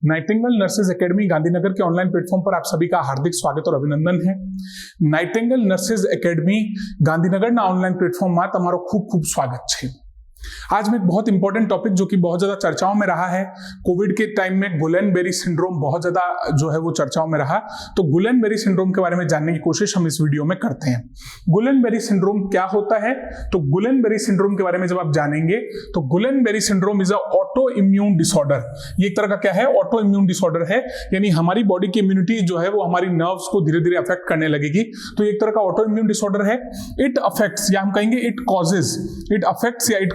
Nightingale nurses academy Gandhinagar के online platform पर आप सभी का हार्दिक स्वागत और अभिनंदन है। Nightingale nurses academy Gandhinagar online platform में तमारो खूब खूब स्वागत है। आज में एक बहुत इंपॉर्टेंट टॉपिक जो कि बहुत ज्यादा चर्चाओं में रहा है, कोविड के टाइम में गुलेन-बेरी सिंड्रोम बहुत ज्यादा जो है वो चर्चाओं में रहा, तो गुलेन-बेरी सिंड्रोम के बारे में जानने की कोशिश हम इस वीडियो में करते हैं। गुलेन-बेरी सिंड्रोम क्या होता है? तो गुलेन-बेरी सिंड्रोम के बारे में जब आप जानेंगे तो Gulen-berry syndrome is a auto immune disorder. ये एक तरह का क्या है? ऑटो इम्यून डिसऑर्डर है, यानी हमारी बॉडी की इम्यूनिटी जो है वो हमारी नर्व्स को धीरे धीरे अफेक्ट करने लगेगी। तो एक तरह का ऑटो इम्यून डिसऑर्डर है। इट अफेक्ट्स, या हम कहेंगे इट कॉजेज, इट अफेक्ट्स या it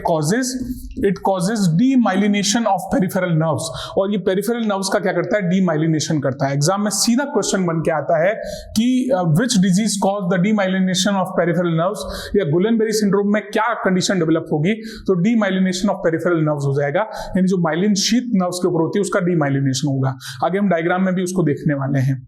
causes demyelination of peripheral nerves. और ये पेरिफेरल नर्व्स का क्या करता है? डीमाइलिनेशन करता है। एग्जाम में सीधा क्वेश्चन बन के आता है कि which disease cause the demyelination of peripheral nerves, या गुलेन-बेरी सिंड्रोम में क्या कंडीशन डेवलप होगी? तो डीमाइलिनेशन ऑफ पेरिफेरल नर्व्स हो जाएगा, यानी जो माइलिन शीथ नर्व्स के ऊपर होती है उसका डीमाइलिनेशन होगा। आगे हम डायग्राम में भी उसको देखने वाले हैं।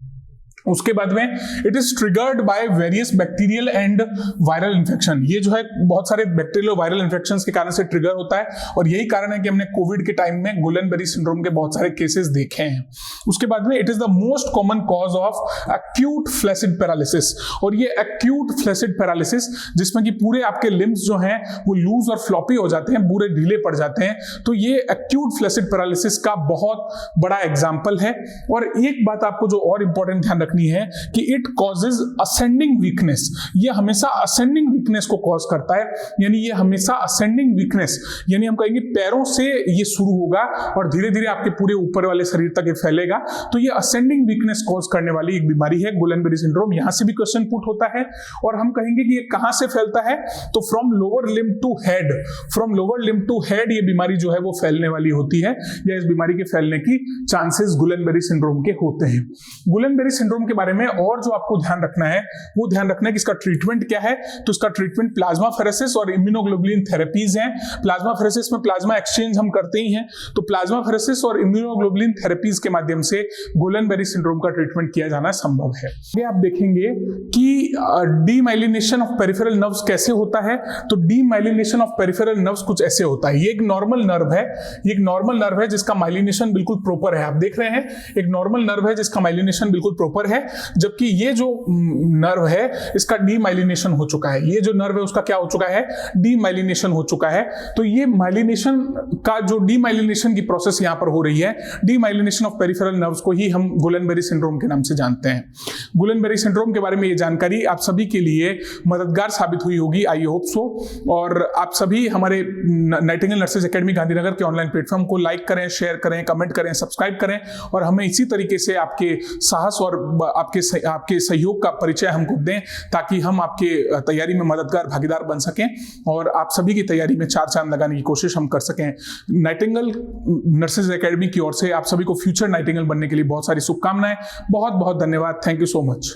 उसके बाद में it is triggered by various bacterial and viral infection. ये जो है बहुत सारे बैक्टीरियल और वायरल इन्फेक्शंस के कारण से ट्रिगर होता है, और यही कारण है कि हमने कोविड के टाइम में गुलेन-बेरी सिंड्रोम के बहुत सारे केसेस देखे हैं। उसके बाद में it is the most common cause of acute flaccid paralysis. और ये एक्यूट फ्लैसिड पैरालिसिस जिसमें कि पूरे आपके लिम्स जो हैं वो लूज और फ्लॉपी हो जाते हैं, पूरे ढीले पड़ जाते हैं, तो ये एक्यूट फ्लैसिड पैरालिसिस का बहुत बड़ा एग्जाम्पल है। और एक बात आपको जो और इंपॉर्टेंट ध्यान रखनी है कि इट कॉजेज असेंडिंग वीकनेस। ये हमेशा असेंडिंग वीकनेस को कॉज करता है, यानी ये हमेशा असेंडिंग वीकनेस, यानी हम कहेंगे पैरों से ये शुरू होगा और धीरे धीरे आपके पूरे ऊपर वाले शरीर तक ये फैलेगा। तो ये असेंडिंग वीकनेस कॉज करने वाली एक बीमारी है गुलेन-बेरी सिंड्रोम। यहां से भी क्वेश्चन पुट होता है, और हम कहेंगे कि ये कहां से फैलता है? तो from lower limb to head, from lower limb to head ये बीमारी जो है वो फैलने वाली होती है, या इस बीमारी के फैलने की चांसेस गुलेन-बेरी सिंड्रोम के होते हैं। गुलेन-बेरी सिंड्रोम के बारे में और जो आपको ध्यान रखना है वो ध्यान रखना है कि इसका ट्रीटमेंट क्या है। तो इसका ट्रीटमेंट प्लाज्माफेरेसिस और इम्यूनोग्लोबुलिन थेरेपीज हैं। प्लाज्माफेरेसिस में प्लाज्मा एक्सचेंज हम करते ही हैं, तो प्लाज्माफेरेसिस और इम्यूनोग्लोबुलिन थेरेपीज के माध्यम से गुलेन-बेरी सिंड्रोम का ट्रीटमेंट किया जाना संभव है। आगे आप देखेंगे कि डीमाइलिनेशन ऑफ पेरिफेरल नर्व्स कैसे होता है। तो डीमाइलिनेशन ऑफ पेरिफेरल नर्व्स कुछ ऐसे होता है। ये एक नॉर्मल नर्व है, ये एक नॉर्मल नर्व है जिसका माइलिनेशन बिल्कुल प्रॉपर है। आप देख रहे हैं एक नॉर्मल नर्व है जिसका माइलिनेशन बिल्कुल प्रॉपर है, जबकि ये जो नर्व है इसका डीमाइलिनेशन हो चुका है। ये जो नर्व है उसका क्या हो चुका है? डीमाइलिनेशन हो चुका है। तो ये माइलिनेशन का जो डीमाइलिनेशन की प्रोसेस यहां पर हो रही है, डीमाइलिनेशन ऑफ पेरिफेरल नर्व्स को ही हम गुलेन-बेरी सिंड्रोम के नाम से जानते हैं। गुलेन-बेरी सिंड्रोम के बारे में ये जानकारी आप सभी के लिए मददगार साबित हुई होगी, आई होप सो। और आप सभी हमारे नाइटिंगेल नर्सेज एकेडमी गांधीनगर के ऑनलाइन प्लेटफॉर्म को लाइक करें, शेयर करें, कमेंट करें, सब्सक्राइब करें, और हमें इसी तरीके से आपके साहस और आपके सहयोग का परिचय हमको दें, ताकि हम आपके तैयारी में मददगार भागीदार बन सकें और आप सभी की तैयारी में चार चांद लगाने की कोशिश हम कर सकें। नाइटिंगेल नर्सेज एकेडमी की ओर से आप सभी को फ्यूचर नाइटिंगेल बनने के लिए बहुत सारी शुभकामनाएं। बहुत बहुत धन्यवाद। Thank you so much.